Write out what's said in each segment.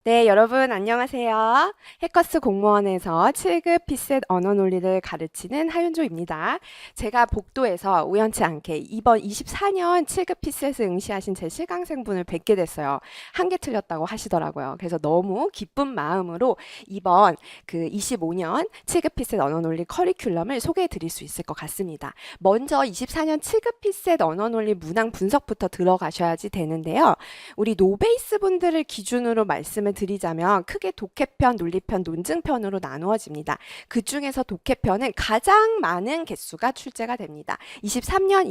네, 여러분 안녕하세요. 해커스 공무원에서 7급 피셋 언어 논리를 가르치는 하윤조입니다. 제가 복도에서 우연치 않게 이번 24년 7급 피셋을 응시하신 제 실강생분을 뵙게 됐어요. 한 개 틀렸다고 하시더라고요. 그래서 너무 기쁜 마음으로 이번 그 25년 7급 피셋 언어 논리 커리큘럼을 소개해 드릴 수 있을 것 같습니다. 먼저 24년 7급 피셋 언어 논리 문항 분석부터 들어가셔야지 되는데요. 우리 노베이스 분들을 기준으로 말씀을 드리자면 크게 독해편, 논리편, 논증편으로 나누어집니다. 그 중에서 독해편은 가장 많은 개수가 출제가 됩니다. 23년,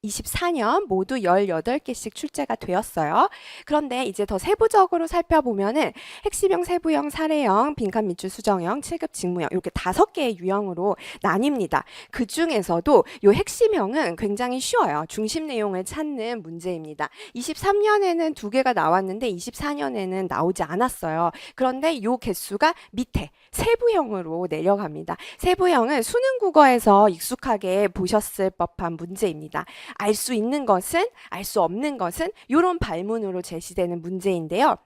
24년 모두 18개씩 출제가 되었어요. 그런데 이제 더 세부적으로 살펴보면은 핵심형, 세부형, 사례형, 빈칸 밑줄 수정형, 7급 직무형 이렇게 5개의 유형으로 나뉩니다. 그 중에서도 이 핵심형은 굉장히 쉬워요. 중심 내용을 찾는 문제입니다. 23년에는 2개가 나왔는데 24년에는 나오지 않았어요. 그런데 이 개수가 밑에 세부형으로 내려갑니다. 세부형은 수능 국어에서 익숙하게 보셨을 법한 문제입니다. 알 수 있는 것은, 알 수 없는 것은 이런 발문으로 제시되는 문제인데요.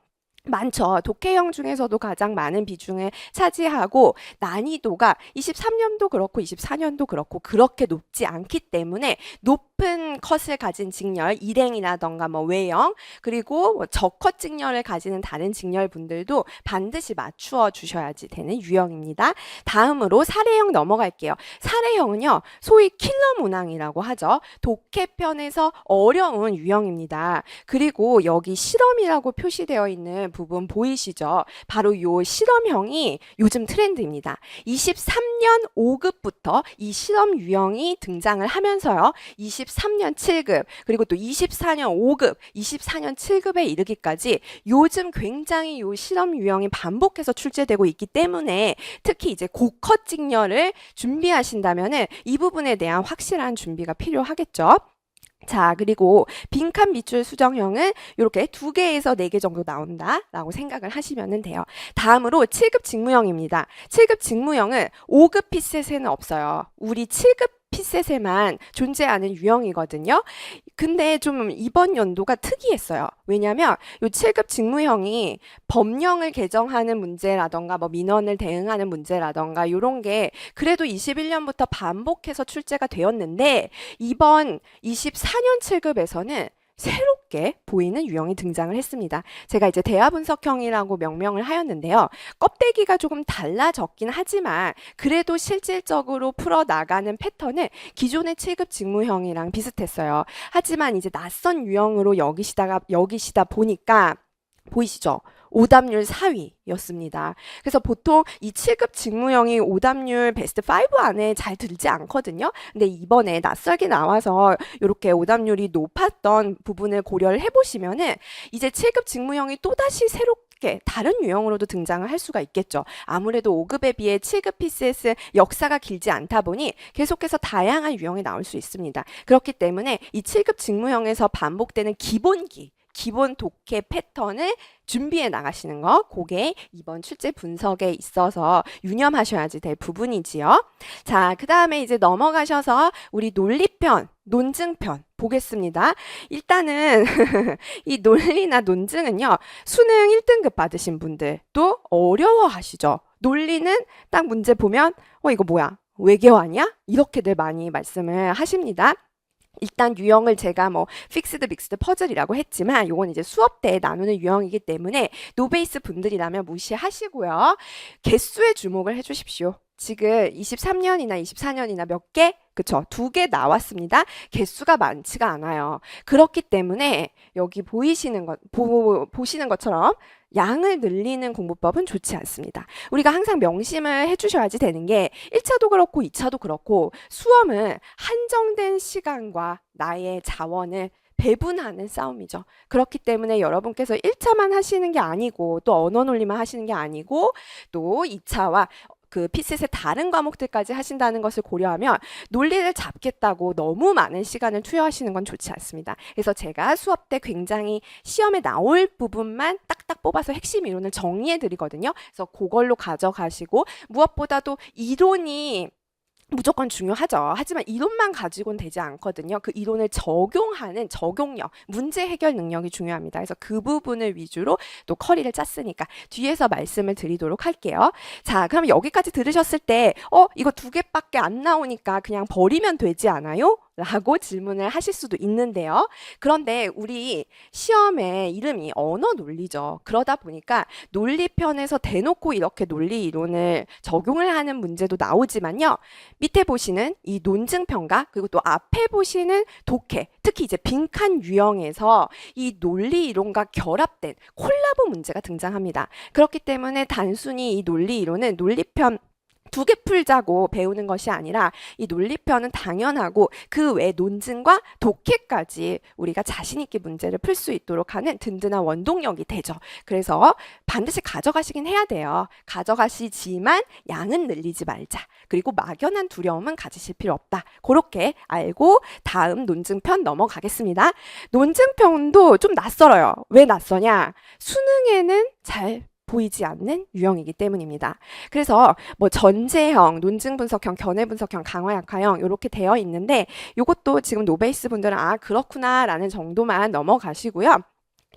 많죠. 독해형 중에서도 가장 많은 비중을 차지하고 난이도가 23년도 그렇고 24년도 그렇고 그렇게 높지 않기 때문에 높은 컷을 가진 직렬, 일행이라던가 뭐 외형, 그리고 뭐 저컷 직렬을 가지는 다른 직렬 분들도 반드시 맞추어 주셔야지 되는 유형입니다. 다음으로 사례형 넘어갈게요. 사례형은요, 소위 킬러 문항이라고 하죠. 독해편에서 어려운 유형입니다. 그리고 여기 실험이라고 표시되어 있는 부분 보이시죠? 바로 이 실험형이 요즘 트렌드입니다. 23년 5급부터 이 실험 유형이 등장을 하면서요. 23년 7급, 그리고 또 24년 5급, 24년 7급에 이르기까지 요즘 굉장히 이 실험 유형이 반복해서 출제되고 있기 때문에 특히 이제 고컷 직렬을 준비하신다면은 이 부분에 대한 확실한 준비가 필요하겠죠. 자, 그리고 빈칸 밑줄 수정형은 이렇게 2개에서 4개 정도 나온다라고 생각을 하시면 돼요. 다음으로 7급 직무형입니다. 7급 직무형은 5급 피셋에는 없어요. 우리 7급 피셋에만 존재하는 유형이거든요. 근데 좀 이번 연도가 특이했어요. 왜냐면 이 7급 직무형이 법령을 개정하는 문제라던가 뭐 민원을 대응하는 문제라던가 이런 게 그래도 21년부터 반복해서 출제가 되었는데 이번 24년 7급에서는 새롭게 보이는 유형이 등장을 했습니다. 제가 이제 대화 분석형이라고 명명을 하였는데요. 껍데기가 조금 달라졌긴 하지만 그래도 실질적으로 풀어나가는 패턴은 기존의 7급 직무형이랑 비슷했어요. 하지만 이제 낯선 유형으로 여기시다 보니까 보이시죠? 오답률 4위였습니다. 그래서 보통 이 7급 직무형이 오답률 베스트 5 안에 잘 들지 않거든요. 근데 이번에 낯설게 나와서 이렇게 오답률이 높았던 부분을 고려를 해보시면은 이제 7급 직무형이 또다시 새롭게 다른 유형으로도 등장을 할 수가 있겠죠. 아무래도 5급에 비해 7급 PCS 역사가 길지 않다 보니 계속해서 다양한 유형이 나올 수 있습니다. 그렇기 때문에 이 7급 직무형에서 반복되는 기본 독해 패턴을 준비해 나가시는 거, 그게 이번 출제 분석에 있어서 유념하셔야지 될 부분이지요. 자, 그 다음에 이제 넘어가셔서 우리 논리편, 논증편 보겠습니다. 일단은 이 논리나 논증은요, 수능 1등급 받으신 분들도 어려워하시죠. 논리는 딱 문제 보면 이거 뭐야? 외계어아니야? 이렇게들 많이 말씀을 하십니다. 일단 유형을 제가 뭐 픽스드, 믹스드, 퍼즐이라고 했지만 요건 이제 수업 때 나누는 유형이기 때문에 노베이스 분들이라면 무시하시고요. 개수에 주목을 해주십시오. 지금 23년이나 24년이나 몇 개? 그쵸? 2개 나왔습니다. 개수가 많지가 않아요. 그렇기 때문에 여기 보시는 것처럼 양을 늘리는 공부법은 좋지 않습니다. 우리가 항상 명심을 해주셔야지 되는 게 1차도 그렇고 2차도 그렇고 수험은 한정된 시간과 나의 자원을 배분하는 싸움이죠. 그렇기 때문에 여러분께서 1차만 하시는 게 아니고 또 언어 논리만 하시는 게 아니고 또 2차와 그 피셋의 다른 과목들까지 하신다는 것을 고려하면 논리를 잡겠다고 너무 많은 시간을 투여하시는 건 좋지 않습니다. 그래서 제가 수업 때 굉장히 시험에 나올 부분만 딱딱 뽑아서 핵심 이론을 정리해 드리거든요. 그래서 그걸로 가져가시고 무엇보다도 이론이 무조건 중요하죠. 하지만 이론만 가지고는 되지 않거든요. 그 이론을 적용하는 적용력, 문제 해결 능력이 중요합니다. 그래서 그 부분을 위주로 또 커리를 짰으니까 뒤에서 말씀을 드리도록 할게요. 자, 그럼 여기까지 들으셨을 때 이거 두 개밖에 안 나오니까 그냥 버리면 되지 않아요? 라고 질문을 하실 수도 있는데요. 그런데 우리 시험의 이름이 언어 논리죠. 그러다 보니까 논리편에서 대놓고 이렇게 논리 이론을 적용을 하는 문제도 나오지만요. 밑에 보시는 이 논증평가 그리고 또 앞에 보시는 독해 특히 이제 빈칸 유형에서 이 논리 이론과 결합된 콜라보 문제가 등장합니다. 그렇기 때문에 단순히 이 논리 이론은 논리편 두 개 풀자고 배우는 것이 아니라 이 논리편은 당연하고 그 외 논증과 독해까지 우리가 자신 있게 문제를 풀 수 있도록 하는 든든한 원동력이 되죠. 그래서 반드시 가져가시긴 해야 돼요. 가져가시지만 양은 늘리지 말자. 그리고 막연한 두려움은 가지실 필요 없다. 그렇게 알고 다음 논증편 넘어가겠습니다. 논증편도 좀 낯설어요. 왜 낯서냐? 수능에는 잘 보이지 않는 유형이기 때문입니다. 그래서 뭐 전제형, 논증 분석형, 견해 분석형, 강화 약화형 이렇게 되어 있는데 이것도 지금 노베이스 분들은 아 그렇구나 라는 정도만 넘어가시고요.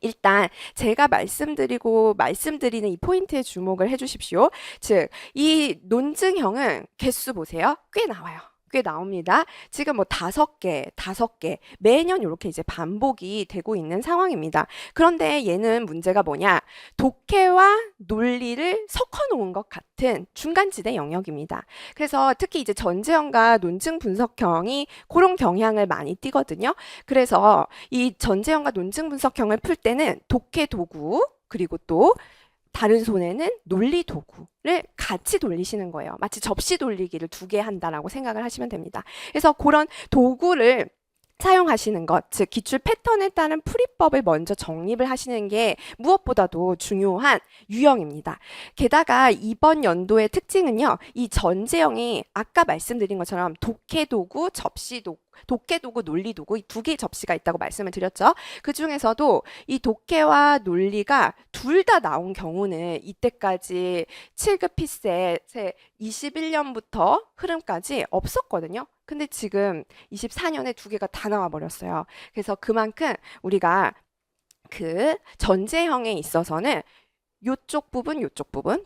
일단 제가 말씀드리는 이 포인트에 주목을 해주십시오. 즉, 이 논증형은 개수 보세요. 꽤 나와요. 꽤 나옵니다. 지금 뭐 5개 매년 이렇게 이제 반복이 되고 있는 상황입니다. 그런데 얘는 문제가 뭐냐? 독해와 논리를 섞어 놓은 것 같은 중간지대 영역입니다. 그래서 특히 이제 전제형과 논증 분석형이 그런 경향을 많이 띠거든요. 그래서 이 전제형과 논증 분석형을 풀 때는 독해 도구 그리고 또 다른 손에는 논리 도구를 같이 돌리시는 거예요. 마치 접시 돌리기를 두 개 한다라고 생각을 하시면 됩니다. 그래서 그런 도구를 사용하시는 것, 즉 기출 패턴에 따른 풀이법을 먼저 정립을 하시는 게 무엇보다도 중요한 유형입니다. 게다가 이번 연도의 특징은요. 이 전제형이 아까 말씀드린 것처럼 독해 도구, 접시 도구, 독해 도구, 논리 도구 이 두 개의 접시가 있다고 말씀을 드렸죠. 그 중에서도 이 독해와 논리가 둘 다 나온 경우는 이때까지 7급 피셋의 21년부터 흐름까지 없었거든요. 근데 지금 24년에 두 개가 다 나와 버렸어요. 그래서 그만큼 우리가 그 전제형에 있어서는 요쪽 부분,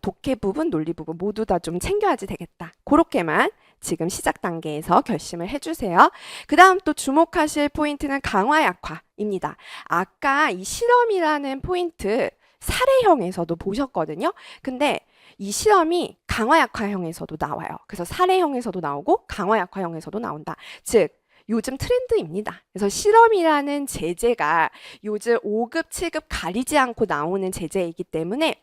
독해 부분, 논리 부분 모두 다 좀 챙겨야지 되겠다. 그렇게만 지금 시작 단계에서 결심을 해주세요. 그 다음 또 주목하실 포인트는 강화 약화입니다. 아까 이 실험이라는 포인트 사례형에서도 보셨거든요. 근데 이 시험이 강화 약화형에서도 나와요. 그래서 사례형에서도 나오고 강화 약화형에서도 나온다. 즉 요즘 트렌드입니다. 그래서 실험이라는 제재가 요즘 5급, 7급 가리지 않고 나오는 제재이기 때문에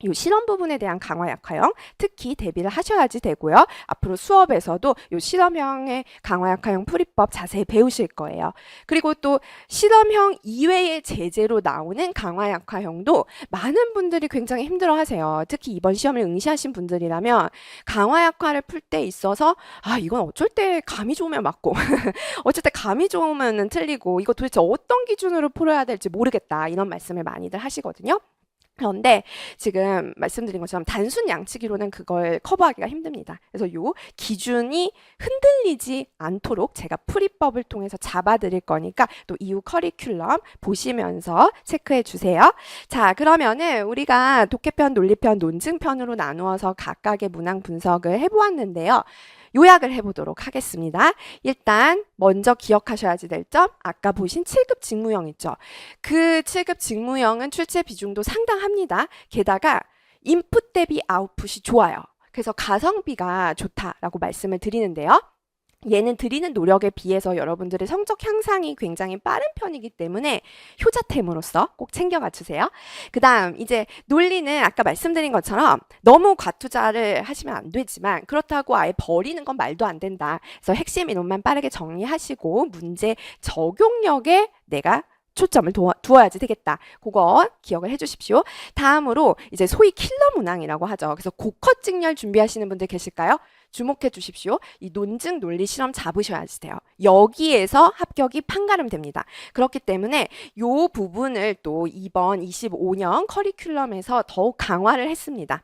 이 실험 부분에 대한 강화 약화형 특히 대비를 하셔야지 되고요. 앞으로 수업에서도 이 실험형의 강화 약화형 풀이법 자세히 배우실 거예요. 그리고 또 실험형 이외의 제재로 나오는 강화 약화형도 많은 분들이 굉장히 힘들어하세요. 특히 이번 시험을 응시하신 분들이라면 강화 약화를 풀 때 있어서 아 이건 어쩔 때 감이 좋으면 맞고 어쩔 때 감이 좋으면 틀리고 이거 도대체 어떤 기준으로 풀어야 될지 모르겠다 이런 말씀을 많이들 하시거든요. 그런데 지금 말씀드린 것처럼 단순 양치기로는 그걸 커버하기가 힘듭니다. 그래서 요 기준이 흔들리지 않도록 제가 풀이법을 통해서 잡아드릴 거니까 또 이후 커리큘럼 보시면서 체크해 주세요. 자, 그러면은 우리가 독해편, 논리편, 논증편으로 나누어서 각각의 문항 분석을 해보았는데요. 요약을 해보도록 하겠습니다. 일단 먼저 기억하셔야지 될 점, 아까 보신 7급 직무형 있죠. 그 7급 직무형은 출제 비중도 상당합니다. 게다가 인풋 대비 아웃풋이 좋아요. 그래서 가성비가 좋다라고 말씀을 드리는데요. 얘는 드리는 노력에 비해서 여러분들의 성적 향상이 굉장히 빠른 편이기 때문에 효자템으로서 꼭 챙겨가 주세요. 그 다음 이제 논리는 아까 말씀드린 것처럼 너무 과투자를 하시면 안 되지만 그렇다고 아예 버리는 건 말도 안 된다. 그래서 핵심 이론만 빠르게 정리하시고 문제 적용력에 내가 초점을 두어야지 되겠다. 그거 기억을 해주십시오. 다음으로 이제 소위 킬러 문항이라고 하죠. 그래서 고컷 직렬 준비하시는 분들 계실까요? 주목해 주십시오. 이 논증 논리 실험 잡으셔야지 돼요. 여기에서 합격이 판가름 됩니다. 그렇기 때문에 이 부분을 또 이번 25년 커리큘럼에서 더욱 강화를 했습니다.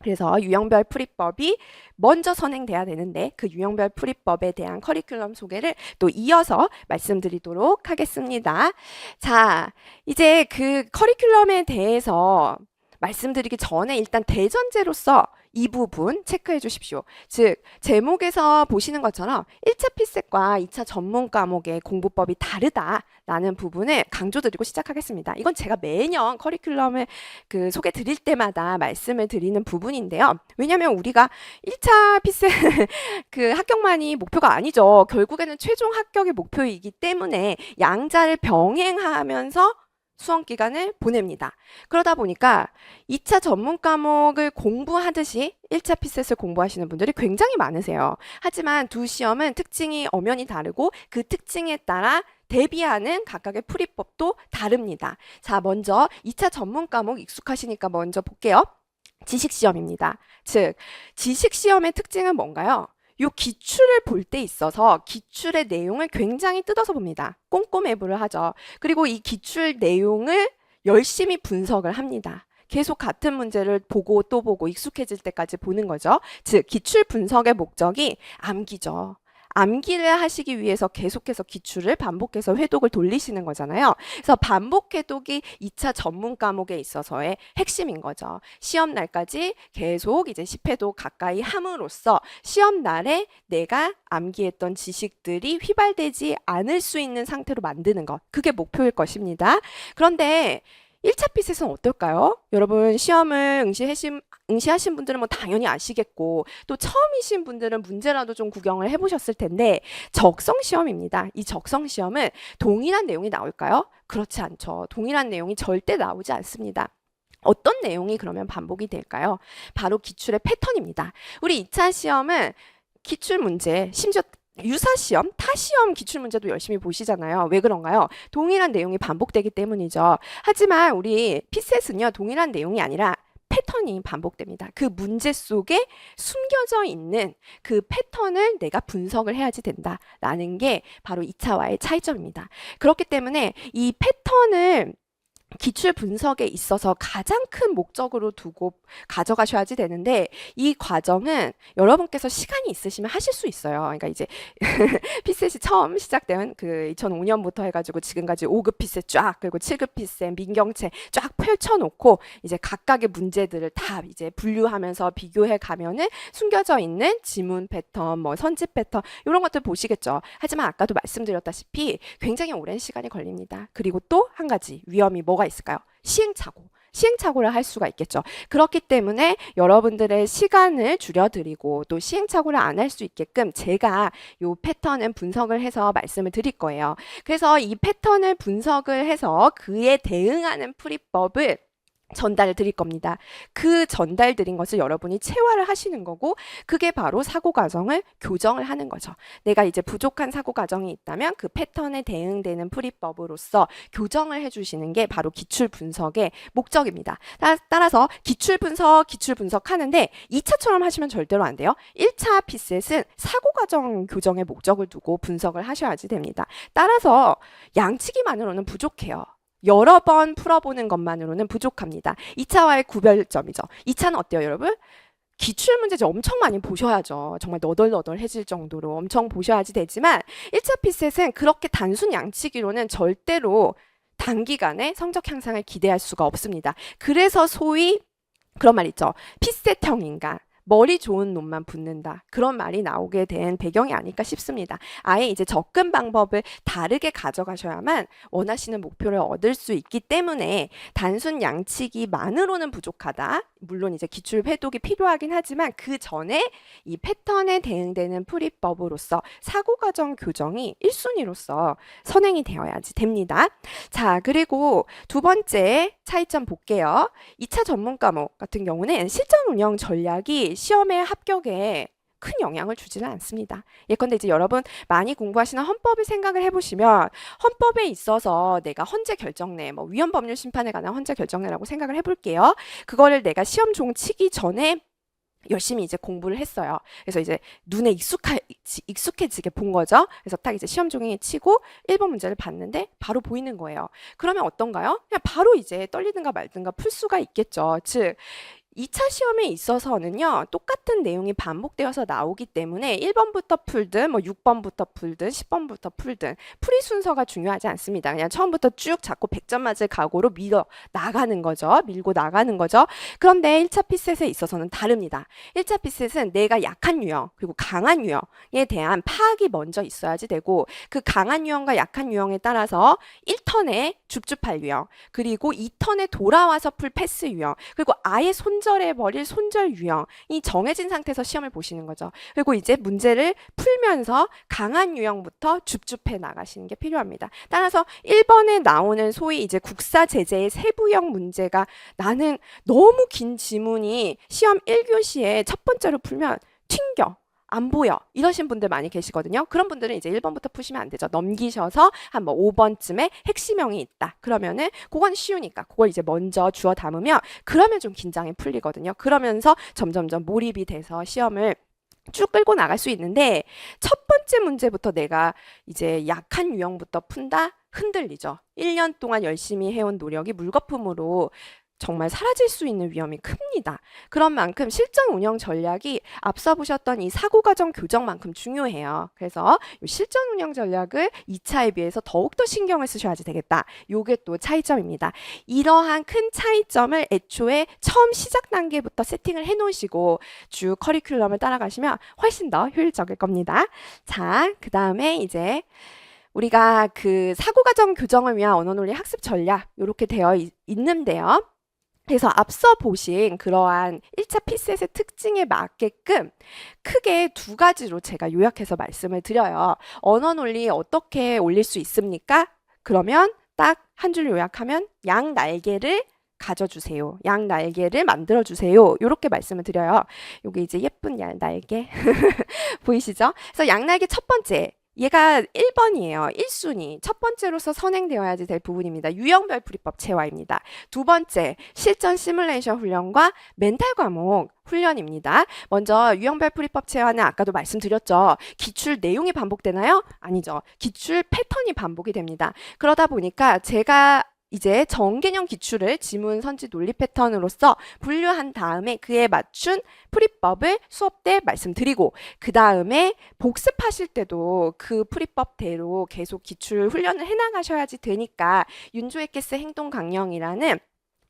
그래서 유형별 풀이법이 먼저 선행돼야 되는데 그 유형별 풀이법에 대한 커리큘럼 소개를 또 이어서 말씀드리도록 하겠습니다. 자, 이제 그 커리큘럼에 대해서 말씀드리기 전에 일단 대전제로서 이 부분 체크해 주십시오. 즉, 제목에서 보시는 것처럼 1차 필셋과 2차 전문 과목의 공부법이 다르다라는 부분을 강조드리고 시작하겠습니다. 이건 제가 매년 커리큘럼을 그 소개 드릴 때마다 말씀을 드리는 부분인데요. 왜냐하면 우리가 1차 필셋 그 합격만이 목표가 아니죠. 결국에는 최종 합격이 목표이기 때문에 양자를 병행하면서 수험 기간을 보냅니다. 그러다 보니까 2차 전문 과목을 공부하듯이 1차 필셋을 공부하시는 분들이 굉장히 많으세요. 하지만 두 시험은 특징이 엄연히 다르고 그 특징에 따라 대비하는 각각의 풀이법도 다릅니다. 자, 먼저 2차 전문 과목 익숙하시니까 먼저 볼게요. 지식시험입니다. 즉, 지식시험의 특징은 뭔가요? 요 기출을 볼 때 있어서 기출의 내용을 굉장히 뜯어서 봅니다. 꼼꼼해부를 하죠. 그리고 이 기출 내용을 열심히 분석을 합니다. 계속 같은 문제를 보고 또 보고 익숙해질 때까지 보는 거죠. 즉, 기출 분석의 목적이 암기죠. 암기를 하시기 위해서 계속해서 기출을 반복해서 회독을 돌리시는 거잖아요. 그래서 반복 회독이 2차 전문 과목에 있어서의 핵심인 거죠. 시험 날까지 계속 이제 10회도 가까이 함으로써 시험 날에 내가 암기했던 지식들이 휘발되지 않을 수 있는 상태로 만드는 것. 그게 목표일 것입니다. 그런데 1차 필셋은 어떨까요? 여러분 시험을 응시하신 분들은 뭐 당연히 아시겠고 또 처음이신 분들은 문제라도 좀 구경을 해보셨을 텐데 적성 시험입니다. 이 적성 시험은 동일한 내용이 나올까요? 그렇지 않죠. 동일한 내용이 절대 나오지 않습니다. 어떤 내용이 그러면 반복이 될까요? 바로 기출의 패턴입니다. 우리 2차 시험은 기출 문제, 심지어 유사시험, 타시험 기출문제도 열심히 보시잖아요. 왜 그런가요? 동일한 내용이 반복되기 때문이죠. 하지만 우리 필셋은요, 동일한 내용이 아니라 패턴이 반복됩니다. 그 문제 속에 숨겨져 있는 그 패턴을 내가 분석을 해야지 된다라는 게 바로 2차와의 차이점입니다. 그렇기 때문에 이 패턴을 기출 분석에 있어서 가장 큰 목적으로 두고 가져가셔야지 되는데 이 과정은 여러분께서 시간이 있으시면 하실 수 있어요. 그러니까 이제 필셋이 처음 시작된 그 2005년부터 해가지고 지금까지 5급 필셋 쫙 그리고 7급 필셋 민경채 쫙 펼쳐놓고 이제 각각의 문제들을 다 이제 분류하면서 비교해 가면은 숨겨져 있는 지문 패턴, 뭐 선지 패턴 이런 것들 보시겠죠. 하지만 아까도 말씀드렸다시피 굉장히 오랜 시간이 걸립니다. 그리고 또 한 가지 위험이 뭐가 있을까요? 시행착오를 할 수가 있겠죠. 그렇기 때문에 여러분들의 시간을 줄여드리고 또 시행착오를 안 할 수 있게끔 제가 요 패턴은 분석을 해서 말씀을 드릴 거예요. 그래서 이 패턴을 분석을 해서 그에 대응하는 풀이법을 전달 드릴 겁니다. 그 전달 드린 것을 여러분이 체화를 하시는 거고 그게 바로 사고 과정을 교정을 하는 거죠. 내가 이제 부족한 사고 과정이 있다면 그 패턴에 대응되는 풀이법으로서 교정을 해주시는 게 바로 기출 분석의 목적입니다. 따라서 기출 분석 하는데 2차처럼 하시면 절대로 안 돼요. 1차 필셋은 사고 과정 교정의 목적을 두고 분석을 하셔야지 됩니다. 따라서 양치기만으로는 부족해요. 여러 번 풀어보는 것만으로는 부족합니다. 2차와의 구별점이죠. 2차는 어때요, 여러분? 기출문제집 엄청 많이 보셔야죠. 정말 너덜너덜해질 정도로 엄청 보셔야지 되지만 1차 필셋은 그렇게 단순 양치기로는 절대로 단기간에 성적 향상을 기대할 수가 없습니다. 그래서 소위 그런 말 있죠. 필셋형 인간. 머리 좋은 놈만 붙는다. 그런 말이 나오게 된 배경이 아닐까 싶습니다. 아예 이제 접근 방법을 다르게 가져가셔야만 원하시는 목표를 얻을 수 있기 때문에 단순 양치기만으로는 부족하다. 물론 이제 기출 회독이 필요하긴 하지만 그 전에 이 패턴에 대응되는 풀이법으로서 사고 과정 교정이 1순위로서 선행이 되어야지 됩니다. 자, 그리고 두 번째 차이점 볼게요. 2차 전문 과목 같은 경우는 실전 운영 전략이 시험의 합격에 큰 영향을 주지는 않습니다. 예컨대 이제 여러분 많이 공부하시는 헌법을 생각을 해보시면 헌법에 있어서 내가 헌재 결정내, 뭐 위헌법률 심판에 관한 헌재 결정내라고 생각을 해볼게요. 그거를 내가 시험 종 치기 전에 열심히 이제 공부를 했어요. 그래서 이제 눈에 익숙해지게 본 거죠. 그래서 딱 이제 시험 종이에 치고 1번 문제를 봤는데 바로 보이는 거예요. 그러면 어떤가요? 그냥 바로 이제 떨리든가 말든가 풀 수가 있겠죠. 즉 2차 시험에 있어서는요, 똑같은 내용이 반복되어서 나오기 때문에 1번부터 풀든, 뭐 6번부터 풀든, 10번부터 풀든, 풀이 순서가 중요하지 않습니다. 그냥 처음부터 쭉 잡고 100점 맞을 각오로 밀고 나가는 거죠. 그런데 1차 피셋에 있어서는 다릅니다. 1차 피셋은 내가 약한 유형, 그리고 강한 유형에 대한 파악이 먼저 있어야지 되고, 그 강한 유형과 약한 유형에 따라서 1턴에 줍줍할 유형, 그리고 2턴에 돌아와서 풀 패스 유형, 그리고 아예 손절해버릴 손절 유형이 정해진 상태에서 시험을 보시는 거죠. 그리고 이제 문제를 풀면서 강한 유형부터 줍줍해 나가시는 게 필요합니다. 따라서 1번에 나오는 소위 이제 국사 제재의 세부형 문제가 나는 너무 긴 지문이 시험 1교시에 첫 번째로 풀면 튕겨. 안 보여. 이러신 분들 많이 계시거든요. 그런 분들은 이제 1번부터 푸시면 안 되죠. 넘기셔서 한 뭐 5번쯤에 핵심형이 있다. 그러면은 그건 쉬우니까 그걸 이제 먼저 주워 담으면 그러면 좀 긴장이 풀리거든요. 그러면서 점점점 몰입이 돼서 시험을 쭉 끌고 나갈 수 있는데 첫 번째 문제부터 내가 이제 약한 유형부터 푼다? 흔들리죠. 1년 동안 열심히 해온 노력이 물거품으로 정말 사라질 수 있는 위험이 큽니다. 그런 만큼 실전 운영 전략이 앞서 보셨던 이 사고과정 교정만큼 중요해요. 그래서 이 실전 운영 전략을 2차에 비해서 더욱더 신경을 쓰셔야지 되겠다. 요게 또 차이점입니다. 이러한 큰 차이점을 애초에 처음 시작 단계부터 세팅을 해 놓으시고 쭉 커리큘럼을 따라가시면 훨씬 더 효율적일 겁니다. 자, 그 다음에 이제 우리가 그 사고과정 교정을 위한 언어논리 학습 전략 이렇게 되어 있는데요. 그래서 앞서 보신 그러한 1차 피셋의 특징에 맞게끔 크게 두 가지로 제가 요약해서 말씀을 드려요. 언어 논리 어떻게 올릴 수 있습니까? 그러면 딱 한 줄 요약하면 양 날개를 가져주세요. 양 날개를 만들어주세요. 이렇게 말씀을 드려요. 여기 이제 예쁜 양 날개 보이시죠? 그래서 양 날개 첫 번째. 얘가 1번이에요. 1순위. 첫 번째로서 선행되어야지 될 부분입니다. 유형별 풀이법 체화입니다. 두 번째, 실전 시뮬레이션 훈련과 멘탈 과목 훈련입니다. 먼저 유형별 풀이법 체화는 아까도 말씀드렸죠. 기출 내용이 반복되나요? 아니죠. 기출 패턴이 반복이 됩니다. 그러다 보니까 제가 이제 정개념 기출을 지문 선지 논리 패턴으로서 분류한 다음에 그에 맞춘 풀이법을 수업 때 말씀드리고 그 다음에 복습하실 때도 그 풀이법대로 계속 기출 훈련을 해나가셔야지 되니까 윤조에케스 행동 강령이라는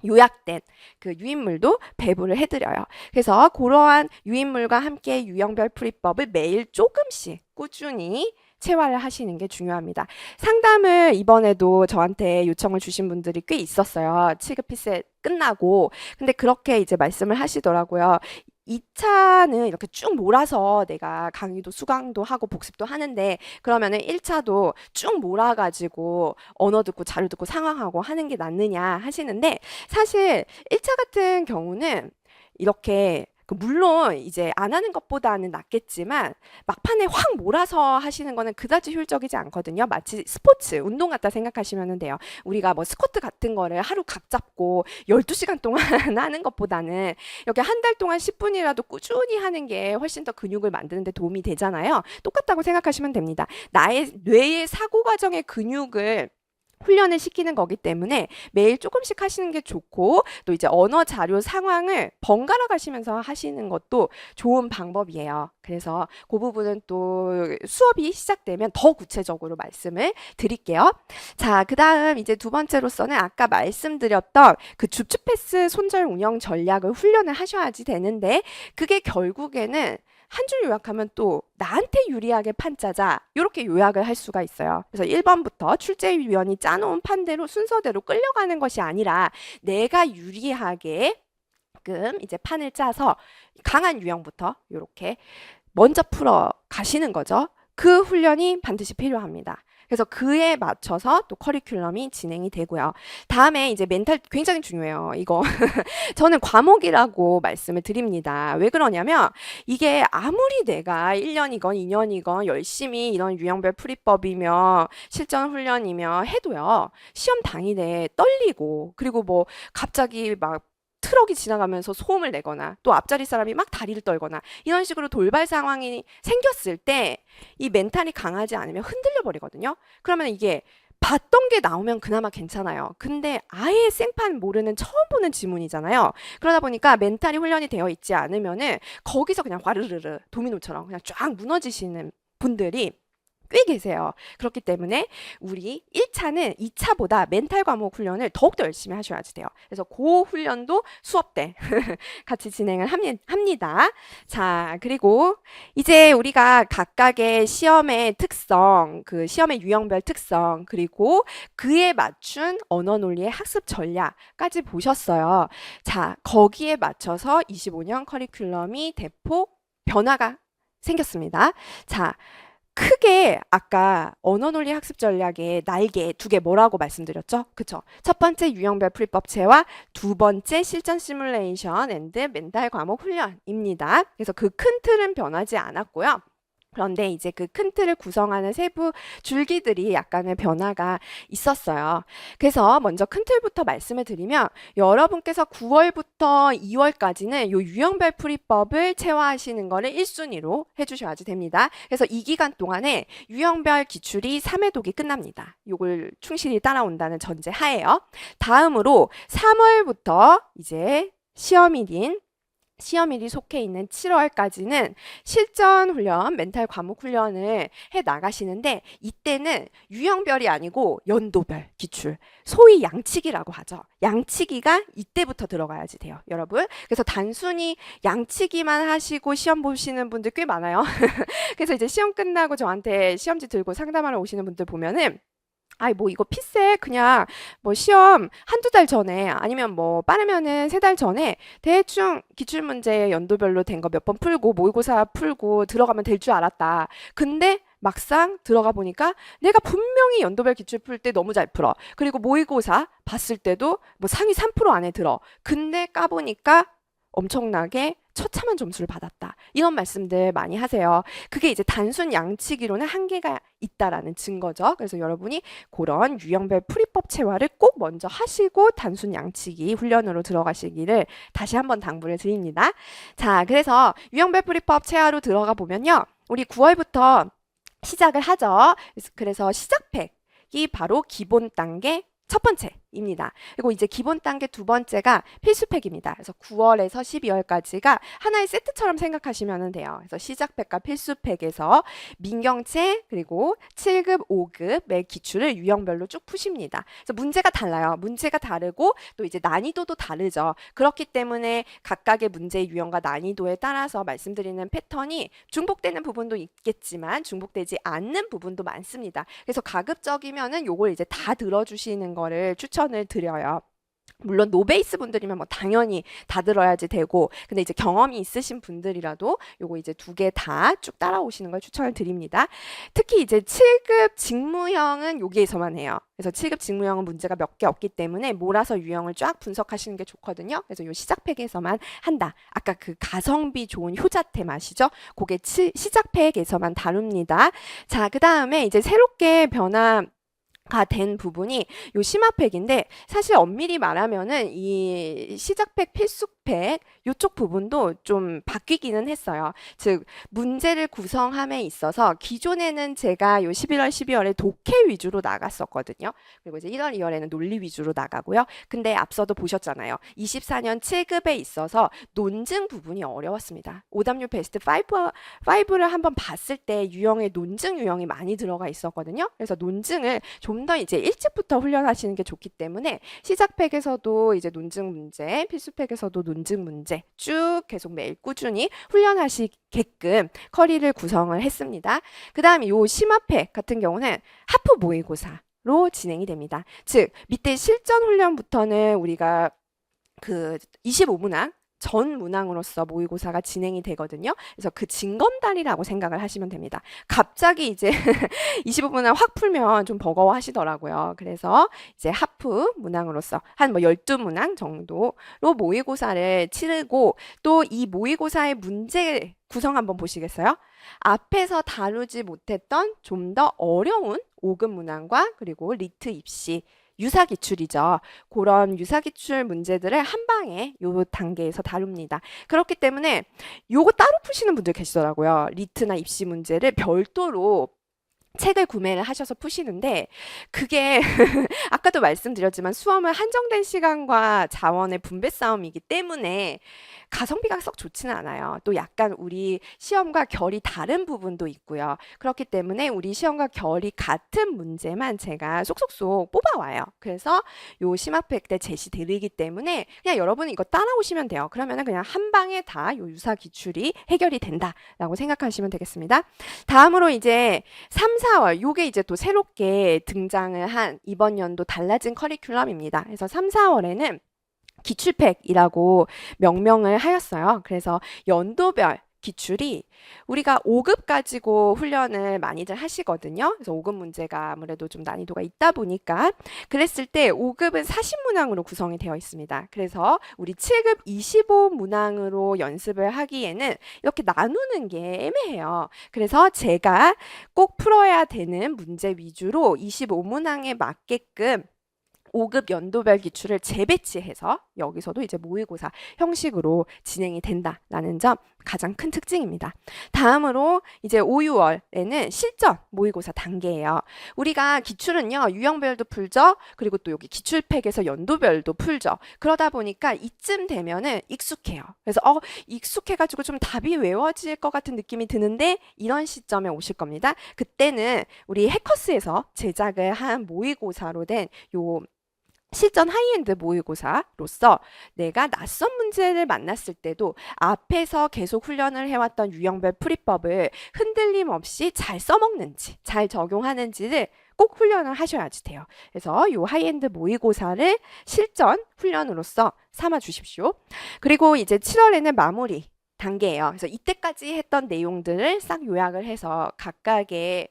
요약된 그 유인물도 배부를 해드려요. 그래서 그러한 유인물과 함께 유형별 풀이법을 매일 조금씩 꾸준히 체화를 하시는 게 중요합니다. 상담을 이번에도 저한테 요청을 주신 분들이 꽤 있었어요. 7급 피셋 끝나고. 근데 그렇게 이제 말씀을 하시더라고요. 2차는 이렇게 쭉 몰아서 내가 강의도 수강도 하고 복습도 하는데 그러면은 1차도 쭉 몰아가지고 언어 듣고 자료 듣고 상황하고 하는 게 낫느냐 하시는데 사실 1차 같은 경우는 이렇게 물론 이제 안 하는 것보다는 낫겠지만 막판에 확 몰아서 하시는 거는 그다지 효율적이지 않거든요. 마치 스포츠, 운동 같다 생각하시면 돼요. 우리가 뭐 스쿼트 같은 거를 하루 각 잡고 12시간 동안 하는 것보다는 이렇게 한 달 동안 10분이라도 꾸준히 하는 게 훨씬 더 근육을 만드는 데 도움이 되잖아요. 똑같다고 생각하시면 됩니다. 나의 뇌의 사고 과정의 근육을 훈련을 시키는 거기 때문에 매일 조금씩 하시는 게 좋고 또 이제 언어 자료 상황을 번갈아 가시면서 하시는 것도 좋은 방법이에요. 그래서 그 부분은 또 수업이 시작되면 더 구체적으로 말씀을 드릴게요. 자, 그 다음 이제 두 번째로서는 아까 말씀드렸던 그 줍줍패스 손절 운영 전략을 훈련을 하셔야지 되는데 그게 결국에는 한 줄 요약하면 또 나한테 유리하게 판 짜자 이렇게 요약을 할 수가 있어요. 그래서 1번부터 출제위원이 짜놓은 판대로 순서대로 끌려가는 것이 아니라 내가 유리하게 이제 판을 짜서 강한 유형부터 이렇게 먼저 풀어 가시는 거죠. 그 훈련이 반드시 필요합니다. 그래서 그에 맞춰서 또 커리큘럼이 진행이 되고요. 다음에 이제 멘탈 굉장히 중요해요. 이거 저는 과목이라고 말씀을 드립니다. 왜 그러냐면 이게 아무리 내가 1년이건 2년이건 열심히 이런 유형별 풀이법이며 실전 훈련이며 해도요. 시험 당일에 떨리고 그리고 뭐 갑자기 막 트럭이 지나가면서 소음을 내거나 또 앞자리 사람이 막 다리를 떨거나 이런 식으로 돌발 상황이 생겼을 때 이 멘탈이 강하지 않으면 흔들려 버리거든요. 그러면 이게 봤던 게 나오면 그나마 괜찮아요. 근데 아예 생판 모르는 처음 보는 지문이잖아요. 그러다 보니까 멘탈이 훈련이 되어 있지 않으면은 거기서 그냥 와르르르 도미노처럼 그냥 쫙 무너지시는 분들이 꽤 계세요. 그렇기 때문에 우리 1차는 2차보다 멘탈 과목 훈련을 더욱더 열심히 하셔야 돼요. 그래서 그 훈련도 수업 때 같이 진행을 합니다. 자, 그리고 이제 우리가 각각의 시험의 특성, 그 시험의 유형별 특성, 그리고 그에 맞춘 언어 논리의 학습 전략까지 보셨어요. 자, 거기에 맞춰서 25년 커리큘럼이 대폭 변화가 생겼습니다. 자, 크게 아까 언어 논리 학습 전략의 날개 두 개 뭐라고 말씀드렸죠? 그쵸? 첫 번째 유형별 풀이법체와 두 번째 실전 시뮬레이션 앤드 멘탈 과목 훈련입니다. 그래서 그 큰 틀은 변하지 않았고요. 그런데 이제 그 큰 틀을 구성하는 세부 줄기들이 약간의 변화가 있었어요. 그래서 먼저 큰 틀부터 말씀을 드리면 여러분께서 9월부터 2월까지는 요 유형별 풀이법을 체화하시는 거를 1순위로 해주셔야 됩니다. 그래서 이 기간 동안에 유형별 기출이 3회독이 끝납니다. 요걸 충실히 따라온다는 전제 하에요. 다음으로 3월부터 이제 시험일이 속해 있는 7월까지는 실전 훈련, 멘탈 과목 훈련을 해 나가시는데 이때는 유형별이 아니고 연도별 기출, 소위 양치기라고 하죠. 양치기가 이때부터 들어가야지 돼요, 여러분. 그래서 단순히 양치기만 하시고 시험 보시는 분들 꽤 많아요. 그래서 이제 시험 끝나고 저한테 시험지 들고 상담하러 오시는 분들 보면은 아이 뭐 이거 피세 그냥 뭐 시험 한두 달 전에 아니면 뭐 빠르면은 3달 전에 대충 기출문제 연도별로 된 거 몇 번 풀고 모의고사 풀고 들어가면 될 줄 알았다. 근데 막상 들어가 보니까 내가 분명히 연도별 기출 풀 때 너무 잘 풀어. 그리고 모의고사 봤을 때도 뭐 상위 3% 안에 들어. 근데 까보니까 엄청나게 처참한 점수를 받았다. 이런 말씀들 많이 하세요. 그게 이제 단순 양치기로는 한계가 있다라는 증거죠. 그래서 여러분이 그런 유형별 풀이법 체화를 꼭 먼저 하시고 단순 양치기 훈련으로 들어가시기를 다시 한번 당부를 드립니다. 자, 그래서 유형별 풀이법 체화로 들어가 보면요. 우리 9월부터 시작을 하죠. 그래서 시작팩이 바로 기본 단계 첫 번째입니다. 그리고 이제 기본 단계 두 번째가 필수팩입니다. 그래서 9월에서 12월까지가 하나의 세트처럼 생각하시면 돼요. 그래서 시작팩과 필수팩에서 민경책 그리고 7급, 5급의 기출을 유형별로 쭉 푸십니다. 그래서 문제가 달라요. 문제가 다르고 또 이제 난이도도 다르죠. 그렇기 때문에 각각의 문제의 유형과 난이도에 따라서 말씀드리는 패턴이 중복되는 부분도 있겠지만 중복되지 않는 부분도 많습니다. 그래서 가급적이면은 요걸 이제 다 들어주시는 거를 추천을 드려요. 물론 노베이스 분들이면 뭐 당연히 다 들어야지 되고 근데 이제 경험이 있으신 분들이라도 요거 이제 두 개 다 쭉 따라오시는 걸 추천을 드립니다. 특히 이제 7급 직무형은 여기에서만 해요. 그래서 7급 직무형은 문제가 몇 개 없기 때문에 몰아서 유형을 쫙 분석하시는 게 좋거든요. 그래서 요 시작팩에서만 한다. 아까 그 가성비 좋은 효자템 아시죠? 그게 시작팩에서만 다룹니다. 자, 그 다음에 이제 새롭게 가 된 부분이 요 심화팩인데 사실 엄밀히 말하면은 이 시작팩 필수팩 요쪽 부분도 좀 바뀌기는 했어요. 즉 문제를 구성함에 있어서 기존에는 제가 요 11월 12월에 독해 위주로 나갔었거든요. 그리고 이제 1월 2월에는 논리 위주로 나가고요. 근데 앞서도 보셨잖아요. 24년 7급에 있어서 논증 부분이 어려웠습니다. 오답률 베스트 5를 한번 봤을 때 유형의 논증 유형이 많이 들어가 있었거든요. 그래서 논증을 좀 더 이제 일찍부터 훈련하시는 게 좋기 때문에 시작팩에서도 이제 논증 문제, 필수팩에서도 논증 문제 쭉 계속 매일 꾸준히 훈련하시게끔 커리를 구성을 했습니다. 그 다음에 요 심화팩 같은 경우는 하프 모의고사로 진행이 됩니다. 즉 밑에 실전 훈련부터는 우리가 그 25문항 전 문항으로서 모의고사가 진행이 되거든요. 그래서 그 징검다리라고 생각을 하시면 됩니다. 갑자기 이제 25문항 확 풀면 좀 버거워 하시더라고요. 그래서 이제 하프 문항으로서 한 뭐 12문항 정도로 모의고사를 치르고 또 이 모의고사의 문제 구성 한번 보시겠어요? 앞에서 다루지 못했던 좀 더 어려운 5급 문항과 그리고 리트 입시 유사 기출이죠. 그런 유사 기출 문제들을 한 방에 요 단계에서 다룹니다. 그렇기 때문에 요거 따로 푸시는 분들 계시더라고요. 리트나 입시 문제를 별도로 책을 구매를 하셔서 푸시는데 그게 아까도 말씀드렸지만 수험은 한정된 시간과 자원의 분배 싸움이기 때문에 가성비가 썩 좋지는 않아요. 또 약간 우리 시험과 결이 다른 부분도 있고요. 그렇기 때문에 우리 시험과 결이 같은 문제만 제가 쏙쏙쏙 뽑아와요. 그래서 요 심화팩 때 제시드리기 때문에 그냥 여러분은 이거 따라오시면 돼요. 그러면은 그냥 한 방에 다 요 유사 기출이 해결이 된다라고 생각하시면 되겠습니다. 다음으로 이제 3, 4월 요게 이제 또 새롭게 등장을 한 이번 연도 달라진 커리큘럼입니다. 그래서 3, 4월에는 기출팩이라고 명명을 하였어요. 그래서 연도별 기출이 우리가 5급 가지고 훈련을 많이들 하시거든요. 그래서 5급 문제가 아무래도 좀 난이도가 있다 보니까 그랬을 때 5급은 40문항으로 구성이 되어 있습니다. 그래서 우리 7급 25문항으로 연습을 하기에는 이렇게 나누는 게 애매해요. 그래서 제가 꼭 풀어야 되는 문제 위주로 25문항에 맞게끔 5급 연도별 기출을 재배치해서 여기서도 이제 모의고사 형식으로 진행이 된다라는 점 가장 큰 특징입니다. 다음으로 이제 5, 6월에는 실전 모의고사 단계예요. 우리가 기출은요, 유형별도 풀죠. 그리고 또 여기 기출팩에서 연도별도 풀죠. 그러다 보니까 이쯤 되면은 익숙해요. 그래서 익숙해가지고 좀 답이 외워질 것 같은 느낌이 드는데 이런 시점에 오실 겁니다. 그때는 우리 해커스에서 제작을 한 모의고사로 된요 실전 하이엔드 모의고사로서 내가 낯선 문제를 만났을 때도 앞에서 계속 훈련을 해왔던 유형별 풀이법을 흔들림 없이 잘 써먹는지, 잘 적용하는지를 꼭 훈련을 하셔야지 돼요. 그래서 이 하이엔드 모의고사를 실전 훈련으로서 삼아 주십시오. 그리고 이제 7월에는 마무리 단계예요. 그래서 이때까지 했던 내용들을 싹 요약을 해서 각각의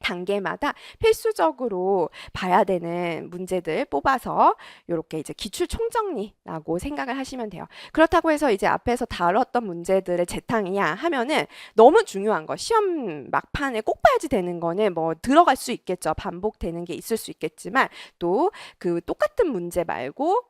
단계마다 필수적으로 봐야 되는 문제들 뽑아서 이렇게 이제 기출 총정리라고 생각을 하시면 돼요. 그렇다고 해서 이제 앞에서 다뤘던 문제들의 재탕이냐 하면은 너무 중요한 거 시험 막판에 꼭 봐야지 되는 거는 뭐 들어갈 수 있겠죠. 반복되는 게 있을 수 있겠지만 또 그 똑같은 문제 말고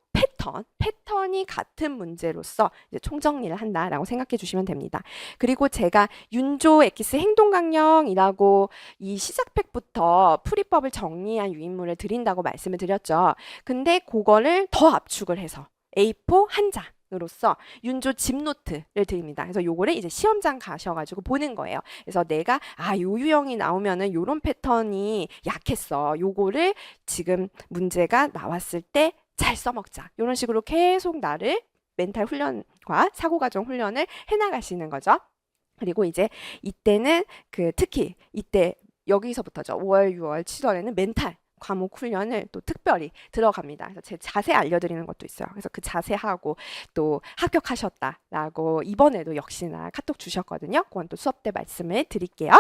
패턴이 같은 문제로서 이제 총정리를 한다라고 생각해 주시면 됩니다. 그리고 제가 윤조 엑기스 행동강령이라고 이 시작팩부터 풀이법을 정리한 유인물을 드린다고 말씀을 드렸죠. 근데 그거를 더 압축을 해서 A4 한 장. 으로서 윤조 집노트를 드립니다. 그래서 요거를 이제 시험장 가셔가지고 보는 거예요. 그래서 내가 요 유형이 나오면은 요런 패턴이 약했어. 요거를 지금 문제가 나왔을 때 잘 써먹자. 이런 식으로 계속 나를 멘탈 훈련과 사고과정 훈련을 해나가시는 거죠. 그리고 이제 이때는 특히 이때 여기서부터죠. 5월, 6월, 7월에는 멘탈 과목 훈련을 또 특별히 들어갑니다. 그래서 제 자세 알려드리는 것도 있어요. 그래서 그 자세하고 또 합격하셨다라고 이번에도 역시나 카톡 주셨거든요. 그건 또 수업 때 말씀을 드릴게요.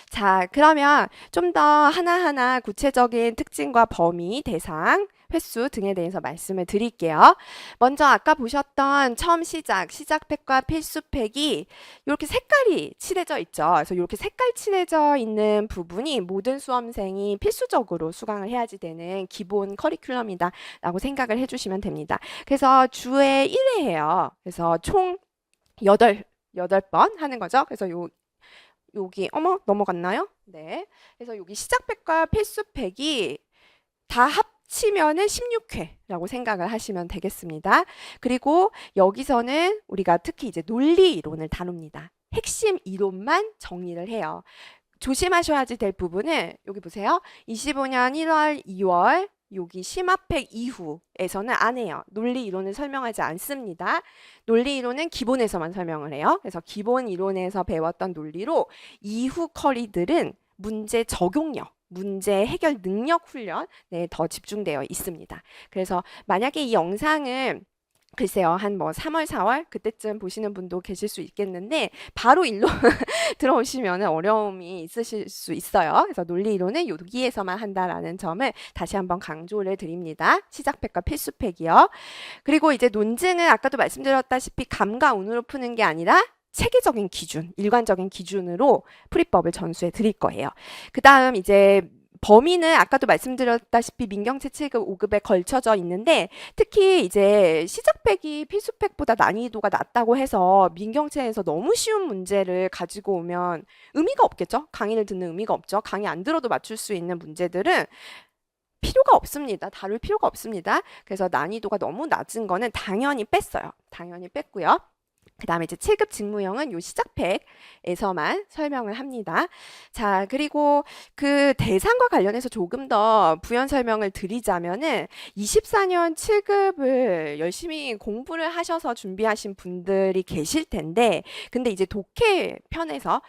자, 그러면 좀 더 하나하나 구체적인 특징과 범위, 대상, 횟수 등에 대해서 말씀을 드릴게요. 먼저 아까 보셨던 처음 시작팩과 필수팩이 이렇게 색깔이 칠해져 있죠. 그래서 이렇게 색깔 칠해져 있는 부분이 모든 수험생이 필수적으로 수강을 해야지 되는 기본 커리큘럼이다 라고 생각을 해주시면 됩니다. 그래서 주에 1회 해요. 그래서 총 8번 하는 거죠. 그래서 여기 넘어갔나요? 네. 그래서 여기 시작팩과 필수팩이 다 합치면은 16회라고 생각을 하시면 되겠습니다. 그리고 여기서는 우리가 특히 이제 논리 이론을 다룹니다. 핵심 이론만 정리를 해요. 조심하셔야지 될 부분은 여기 보세요. 25년 1월, 2월 여기 심화팩 이후에서는 안 해요. 논리 이론을 설명하지 않습니다. 논리 이론은 기본에서만 설명을 해요. 그래서 기본 이론에서 배웠던 논리로 이후 커리들은 문제 적용력, 문제 해결 능력 훈련에 더 집중되어 있습니다. 그래서 만약에 이 영상을 글쎄요, 한 3월, 4월 그때쯤 보시는 분도 계실 수 있겠는데 바로 일로 들어오시면 어려움이 있으실 수 있어요. 그래서 논리 이론은 여기에서만 한다라는 점을 다시 한번 강조를 드립니다. 시작팩과 필수팩이요. 그리고 이제 논증은 아까도 말씀드렸다시피 감과 운으로 푸는 게 아니라 체계적인 기준, 일관적인 기준으로 풀이법을 전수해 드릴 거예요. 그 다음 이제 범위는 아까도 말씀드렸다시피 민경채 7급, 5급에 걸쳐져 있는데 특히 이제 시작팩이 필수팩보다 난이도가 낮다고 해서 민경채에서 너무 쉬운 문제를 가지고 오면 의미가 없겠죠? 강의를 듣는 의미가 없죠. 강의 안 들어도 맞출 수 있는 문제들은 필요가 없습니다. 다룰 필요가 없습니다. 그래서 난이도가 너무 낮은 거는 당연히 뺐어요. 당연히 뺐고요. 그 다음에 이제 7급 직무형은 요 시작팩에서만 설명을 합니다. 자, 그리고 그 대상과 관련해서 조금 더 부연 설명을 드리자면은 24년 7급을 열심히 공부를 하셔서 준비하신 분들이 계실 텐데, 근데 이제 독해 편에서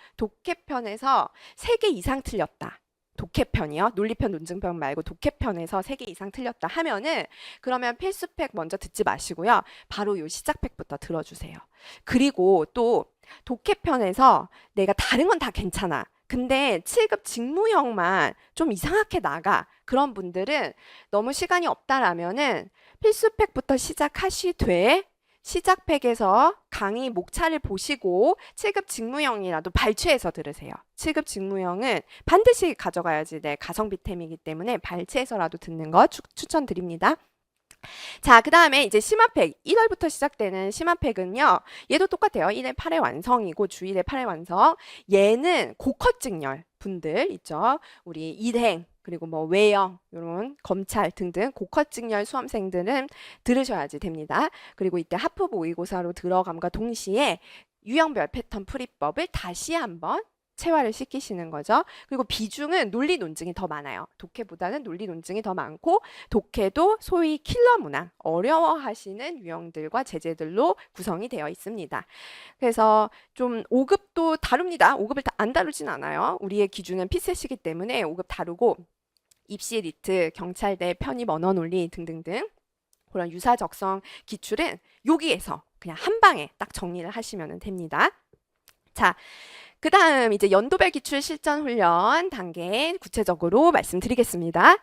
3개 이상 틀렸다. 독해편이요. 논리편, 논증편 말고 독해편에서 3개 이상 틀렸다 하면은 그러면 필수팩 먼저 듣지 마시고요. 바로 요 시작팩부터 들어주세요. 그리고 또 독해편에서 내가 다른 건 다 괜찮아. 근데 7급 직무형만 좀 이상하게 나가. 그런 분들은 너무 시간이 없다라면은 필수팩부터 시작하시되 시작팩에서 강의 목차를 보시고 7급 직무형이라도 발췌해서 들으세요. 7급 직무형은 반드시 가져가야지 내 가성비템이기 때문에 발췌해서라도 듣는 거 추천드립니다. 자, 그 다음에 이제 심화팩 1월부터 시작되는 심화팩은요. 얘도 똑같아요. 1회 8회 완성이고 주 1회 8회 완성. 얘는 고컷직렬 분들 있죠. 우리 일행 그리고 뭐 외영 이런 검찰 등등 고컷직렬 수험생들은 들으셔야지 됩니다. 그리고 이때 하프 모의고사로 들어감과 동시에 유형별 패턴 풀이법을 다시 한번 체화를 시키시는 거죠. 그리고 비중은 논리 논증이 더 많아요. 독해보다는 논리 논증이 더 많고 독해도 소위 킬러 문항, 어려워하시는 유형들과 제재들로 구성이 되어 있습니다. 그래서 좀 5급도 다룹니다. 5급을 안 다루진 않아요. 우리의 기준은 피셋이기 때문에 5급 다루고 입시 리트, 경찰대, 편입 언어 논리 등등등 그런 유사 적성 기출은 여기에서 그냥 한 방에 딱 정리를 하시면 됩니다. 자, 그 다음 이제 연도별 기출 실전 훈련 단계 구체적으로 말씀드리겠습니다.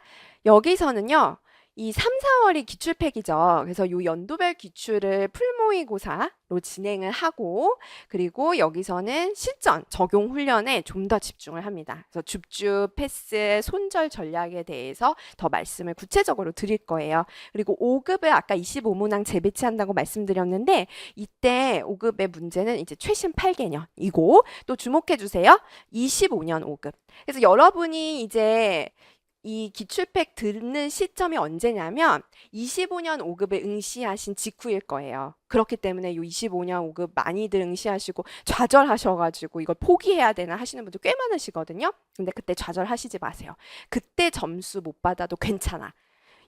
여기서는요. 이 3, 4월이 기출팩이죠. 그래서 요 연도별 기출을 풀모의고사로 진행을 하고 그리고 여기서는 실전 적용 훈련에 좀 더 집중을 합니다. 그래서 줍줍, 패스, 손절 전략에 대해서 더 말씀을 구체적으로 드릴 거예요. 그리고 5급을 아까 25문항 재배치한다고 말씀드렸는데 이때 5급의 문제는 이제 최신 8개년이고 또 주목해 주세요. 25년 5급. 그래서 여러분이 이제 이 기출팩 듣는 시점이 언제냐면 25년 5급에 응시하신 직후일 거예요. 그렇기 때문에 이 25년 5급 많이들 응시하시고 좌절하셔가지고 이걸 포기해야 되나 하시는 분들 꽤 많으시거든요. 근데 그때 좌절하시지 마세요. 그때 점수 못 받아도 괜찮아.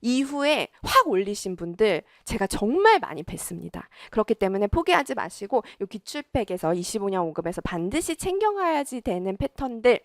이후에 확 올리신 분들 제가 정말 많이 뵀습니다. 그렇기 때문에 포기하지 마시고 이 기출팩에서 25년 5급에서 반드시 챙겨가야지 되는 패턴들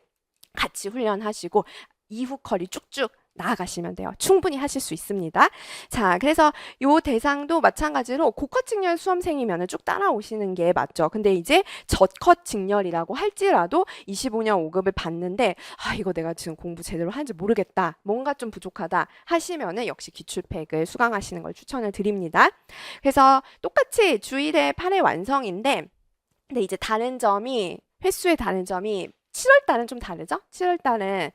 같이 훈련하시고 이후 커리 쭉쭉 나아가시면 돼요. 충분히 하실 수 있습니다. 자, 그래서 요 대상도 마찬가지로 고컷 직렬 수험생이면 쭉 따라오시는 게 맞죠. 근데 이제 저컷 직렬이라고 할지라도 25년 5급을 봤는데 이거 내가 지금 공부 제대로 하는지 모르겠다. 뭔가 좀 부족하다 하시면은 역시 기출팩을 수강하시는 걸 추천을 드립니다. 그래서 똑같이 주 1회 8회 완성인데 근데 이제 다른 점이 횟수의 다른 점이 7월 달은 좀 다르죠? 7월 달은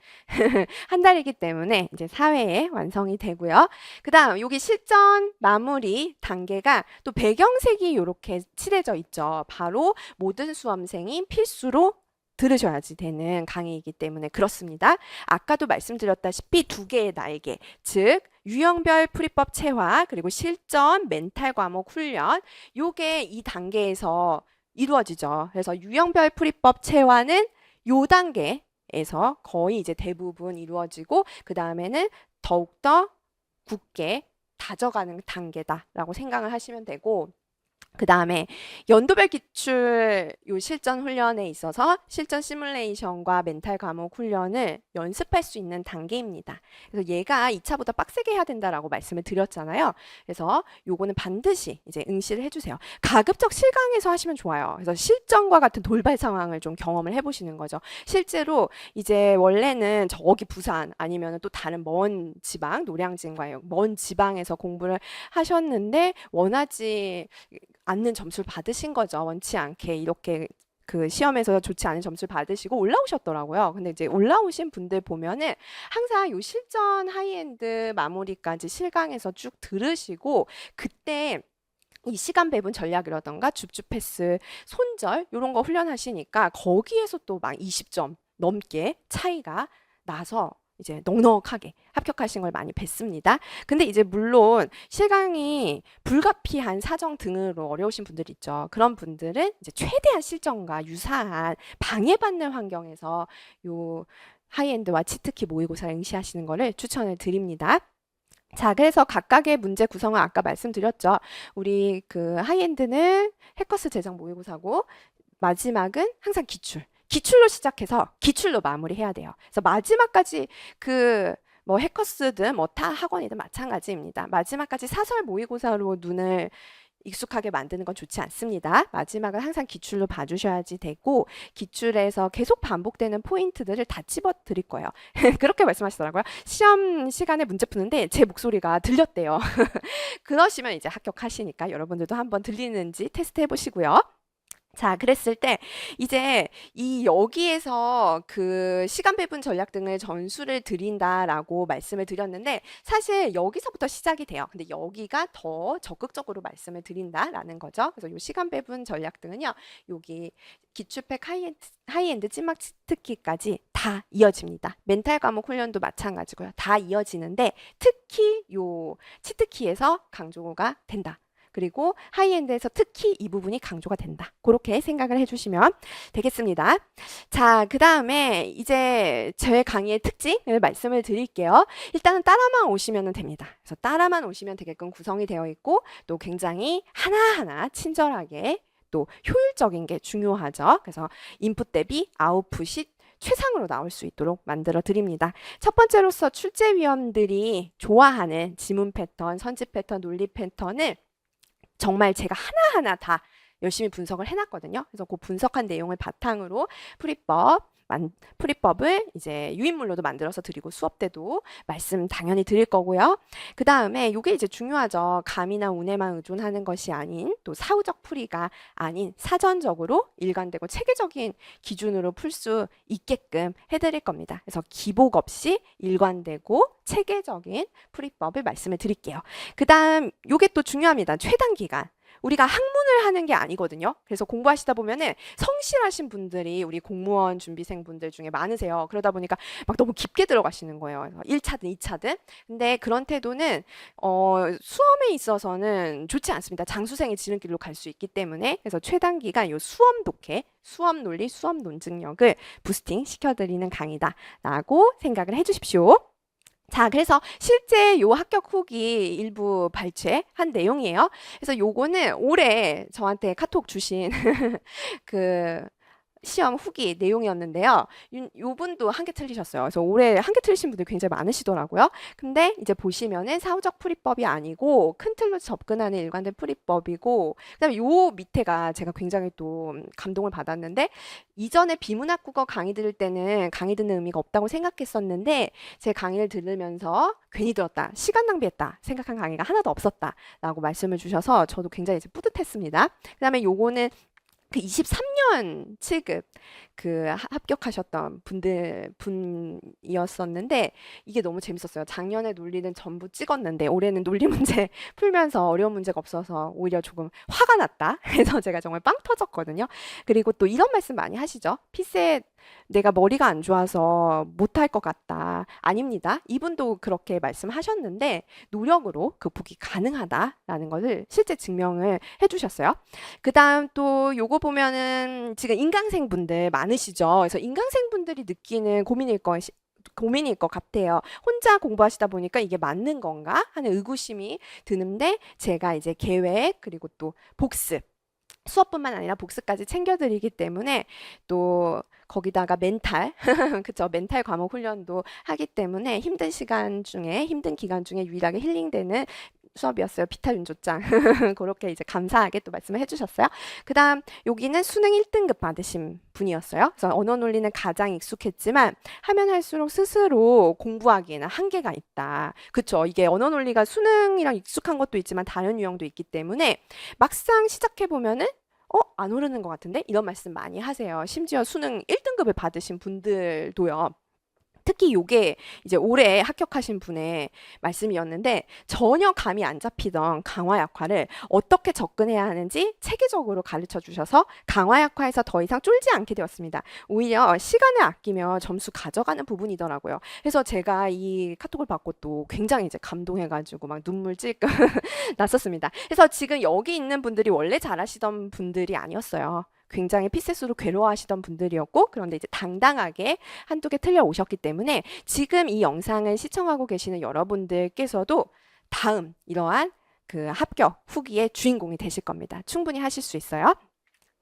한 달이기 때문에 이제 4회에 완성이 되고요. 그 다음 여기 실전 마무리 단계가 또 배경색이 이렇게 칠해져 있죠. 바로 모든 수험생이 필수로 들으셔야지 되는 강의이기 때문에 그렇습니다. 아까도 말씀드렸다시피 2개의 날개, 즉 유형별 풀이법 체화 그리고 실전 멘탈 과목 훈련 요게 이 단계에서 이루어지죠. 그래서 유형별 풀이법 체화는 요 단계에서 거의 이제 대부분 이루어지고 그 다음에는 더욱더 굳게 다져가는 단계다라고 생각을 하시면 되고 그 다음에 연도별 기출 요 실전 훈련에 있어서 실전 시뮬레이션과 멘탈 과목 훈련을 연습할 수 있는 단계입니다. 그래서 얘가 2차보다 빡세게 해야 된다라고 말씀을 드렸잖아요. 그래서 요거는 반드시 이제 응시를 해주세요. 가급적 실강에서 하시면 좋아요. 그래서 실전과 같은 돌발 상황을 좀 경험을 해보시는 거죠. 실제로 이제 원래는 저기 부산 아니면 또 다른 먼 지방, 노량진과의 먼 지방에서 공부를 하셨는데 원하지 않는 점수를 받으신 거죠. 원치 않게 이렇게 그 시험에서 좋지 않은 점수를 받으시고 올라오셨더라고요. 근데 이제 올라오신 분들 보면은 항상 요 실전 하이엔드 마무리까지 실강에서 쭉 들으시고 그때 이 시간 배분 전략이라던가 줍줍 패스, 손절 이런 거 훈련하시니까 거기에서 또 막 20점 넘게 차이가 나서 이제 넉넉하게 합격하신 걸 많이 뵀습니다. 근데 이제 물론 실강이 불가피한 사정 등으로 어려우신 분들 있죠. 그런 분들은 이제 최대한 실전과 유사한 방해받는 환경에서 요 하이엔드와 치트키 모의고사를 응시하시는 거를 추천을 드립니다. 자, 그래서 각각의 문제 구성을 아까 말씀드렸죠. 우리 그 하이엔드는 해커스 재정 모의고사고 마지막은 항상 기출. 기출로 시작해서 기출로 마무리해야 돼요. 그래서 마지막까지 그 뭐 해커스든 뭐 타 학원이든 마찬가지입니다. 마지막까지 사설 모의고사로 눈을 익숙하게 만드는 건 좋지 않습니다. 마지막은 항상 기출로 봐주셔야지 되고 기출에서 계속 반복되는 포인트들을 다 집어 드릴 거예요. 그렇게 말씀하시더라고요. 시험 시간에 문제 푸는데 제 목소리가 들렸대요. 그러시면 이제 합격하시니까 여러분들도 한번 들리는지 테스트 해보시고요. 자, 그랬을 때 이제 이 여기에서 그 시간 배분 전략 등을 전수를 드린다라고 말씀을 드렸는데 사실 여기서부터 시작이 돼요. 근데 여기가 더 적극적으로 말씀을 드린다라는 거죠. 그래서 이 시간 배분 전략 등은요. 여기 기출팩 하이엔드 찐막 치트키까지 다 이어집니다. 멘탈 과목 훈련도 마찬가지고요. 다 이어지는데 특히 요 치트키에서 강조가 된다. 그리고 하이엔드에서 특히 이 부분이 강조가 된다. 그렇게 생각을 해주시면 되겠습니다. 자, 그 다음에 이제 제 강의의 특징을 말씀을 드릴게요. 일단은 따라만 오시면 됩니다. 그래서 따라만 오시면 되게끔 구성이 되어 있고 또 굉장히 하나하나 친절하게 또 효율적인 게 중요하죠. 그래서 인풋 대비 아웃풋이 최상으로 나올 수 있도록 만들어 드립니다. 첫 번째로서 출제위원들이 좋아하는 지문 패턴, 선지 패턴, 논리 패턴을 정말 제가 하나하나 다 열심히 분석을 해놨거든요. 그래서 그 분석한 내용을 바탕으로 풀이법을 이제 유인물로도 만들어서 드리고 수업 때도 말씀 당연히 드릴 거고요. 그 다음에 이게 이제 중요하죠. 감이나 운에만 의존하는 것이 아닌 또 사후적 풀이가 아닌 사전적으로 일관되고 체계적인 기준으로 풀 수 있게끔 해드릴 겁니다. 그래서 기복 없이 일관되고 체계적인 풀이법을 말씀을 드릴게요. 그 다음 이게 또 중요합니다. 최단 기간. 우리가 학문을 하는 게 아니거든요. 그래서 공부하시다 보면은 성실하신 분들이 우리 공무원 준비생분들 중에 많으세요. 그러다 보니까 막 너무 깊게 들어가시는 거예요. 1차든 2차든. 근데 그런 태도는 수험에 있어서는 좋지 않습니다. 장수생의 지름길로 갈 수 있기 때문에. 그래서 최단기가 요 수험 독해, 수험 논리, 수험 논증력을 부스팅 시켜드리는 강의다라고 생각을 해주십시오. 자, 그래서 실제 요 합격 후기 일부 발췌한 내용이에요. 그래서 요거는 올해 저한테 카톡 주신 그 시험 후기 내용이었는데요. 요 분도 한 개 틀리셨어요. 그래서 올해 한 개 틀리신 분들 굉장히 많으시더라고요. 근데 이제 보시면은 사후적 풀이법이 아니고 큰 틀로 접근하는 일관된 풀이법이고 그다음에 요 밑에가 제가 굉장히 또 감동을 받았는데 이전에 비문학 국어 강의 들을 때는 강의 듣는 의미가 없다고 생각했었는데 제 강의를 들으면서 괜히 들었다, 시간 낭비했다 생각한 강의가 하나도 없었다라고 말씀을 주셔서 저도 굉장히 이제 뿌듯했습니다. 그다음에 요거는 그 23년 7급 그 합격하셨던 분이었었는데 이게 너무 재밌었어요. 작년에 논리는 전부 찍었는데 올해는 논리 문제 풀면서 어려운 문제가 없어서 오히려 조금 화가 났다. 그래서 제가 정말 빵 터졌거든요. 그리고 또 이런 말씀 많이 하시죠. 피셋 내가 머리가 안 좋아서 못할 것 같다. 아닙니다. 이분도 그렇게 말씀하셨는데 노력으로 극복이 가능하다라는 것을 실제 증명을 해주셨어요. 그 다음 또 요거 보면은 지금 인강생 분들 많으시죠. 그래서 인강생 분들이 느끼는 고민일 것 같아요. 혼자 공부하시다 보니까 이게 맞는 건가 하는 의구심이 드는데 제가 이제 계획 그리고 또 복습 수업뿐만 아니라 복습까지 챙겨드리기 때문에 또 거기다가 멘탈, 그쵸? 멘탈 과목 훈련도 하기 때문에 힘든 시간 중에, 힘든 기간 중에 유일하게 힐링되는 수업이었어요. 비타 윤조장. 그렇게 이제 감사하게 또 말씀을 해주셨어요. 그 다음, 여기는 수능 1등급 받으신 분이었어요. 그래서 언어 논리는 가장 익숙했지만 하면 할수록 스스로 공부하기에는 한계가 있다. 그쵸? 이게 언어 논리가 수능이랑 익숙한 것도 있지만 다른 유형도 있기 때문에 막상 시작해보면은 안 오르는 것 같은데? 이런 말씀 많이 하세요. 심지어 수능 1등급을 받으신 분들도요. 특히 요게 이제 올해 합격하신 분의 말씀이었는데 전혀 감이 안 잡히던 강화약화를 어떻게 접근해야 하는지 체계적으로 가르쳐 주셔서 강화약화에서 더 이상 쫄지 않게 되었습니다. 오히려 시간을 아끼며 점수 가져가는 부분이더라고요. 그래서 제가 이 카톡을 받고 또 굉장히 이제 감동해가지고 막 눈물 찔끔 났었습니다. 그래서 지금 여기 있는 분들이 원래 잘하시던 분들이 아니었어요. 굉장히 피셋으로 괴로워하시던 분들이었고, 그런데 이제 당당하게 한두 개 틀려 오셨기 때문에 지금 이 영상을 시청하고 계시는 여러분들께서도 다음 이러한 그 합격 후기의 주인공이 되실 겁니다. 충분히 하실 수 있어요.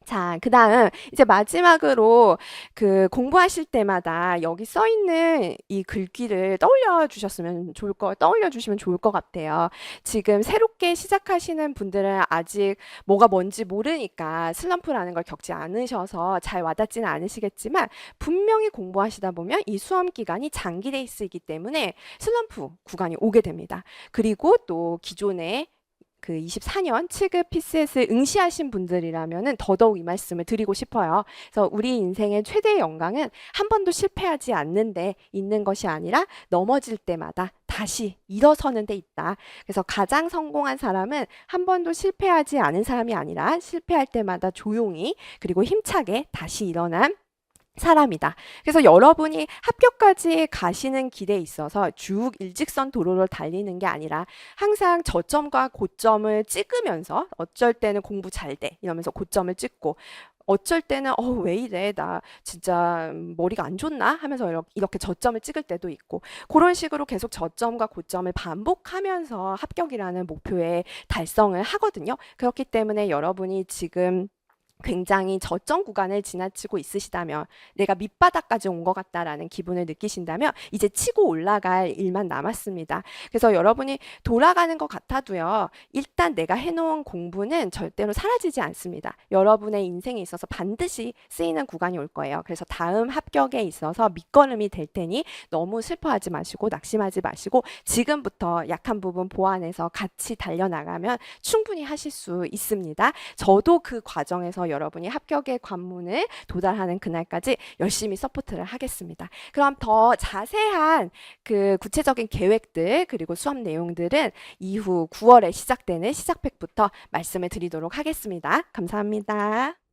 자, 그 다음, 이제 마지막으로 그 공부하실 때마다 여기 써 있는 이 글귀를 떠올려 주시면 좋을 것 같아요. 지금 새롭게 시작하시는 분들은 아직 뭐가 뭔지 모르니까 슬럼프라는 걸 겪지 않으셔서 잘 와닿지는 않으시겠지만 분명히 공부하시다 보면 이 수험 기간이 장기 레이스이기 때문에 슬럼프 구간이 오게 됩니다. 그리고 또 기존에 그 24년 7급 PCS에 응시하신 분들이라면은 더더욱 이 말씀을 드리고 싶어요. 그래서 우리 인생의 최대의 영광은 한 번도 실패하지 않는데 있는 것이 아니라 넘어질 때마다 다시 일어서는 데 있다. 그래서 가장 성공한 사람은 한 번도 실패하지 않은 사람이 아니라 실패할 때마다 조용히 그리고 힘차게 다시 일어난 사람이다. 그래서 여러분이 합격까지 가시는 길에 있어서 쭉 일직선 도로를 달리는 게 아니라 항상 저점과 고점을 찍으면서 어쩔 때는 공부 잘 돼 이러면서 고점을 찍고 어쩔 때는 왜 이래 나 진짜 머리가 안 좋나 하면서 이렇게 저점을 찍을 때도 있고 그런 식으로 계속 저점과 고점을 반복하면서 합격이라는 목표에 달성을 하거든요. 그렇기 때문에 여러분이 지금 굉장히 저점 구간을 지나치고 있으시다면 내가 밑바닥까지 온 것 같다라는 기분을 느끼신다면 이제 치고 올라갈 일만 남았습니다. 그래서 여러분이 돌아가는 것 같아도요. 일단 내가 해놓은 공부는 절대로 사라지지 않습니다. 여러분의 인생에 있어서 반드시 쓰이는 구간이 올 거예요. 그래서 다음 합격에 있어서 밑거름이 될 테니 너무 슬퍼하지 마시고 낙심하지 마시고 지금부터 약한 부분 보완해서 같이 달려나가면 충분히 하실 수 있습니다. 저도 그 과정에서 여러분이 합격의 관문을 도달하는 그날까지 열심히 서포트를 하겠습니다. 그럼 더 자세한 그 구체적인 계획들 그리고 수업 내용들은 이후 9월에 시작되는 시작팩부터 말씀을 드리도록 하겠습니다. 감사합니다.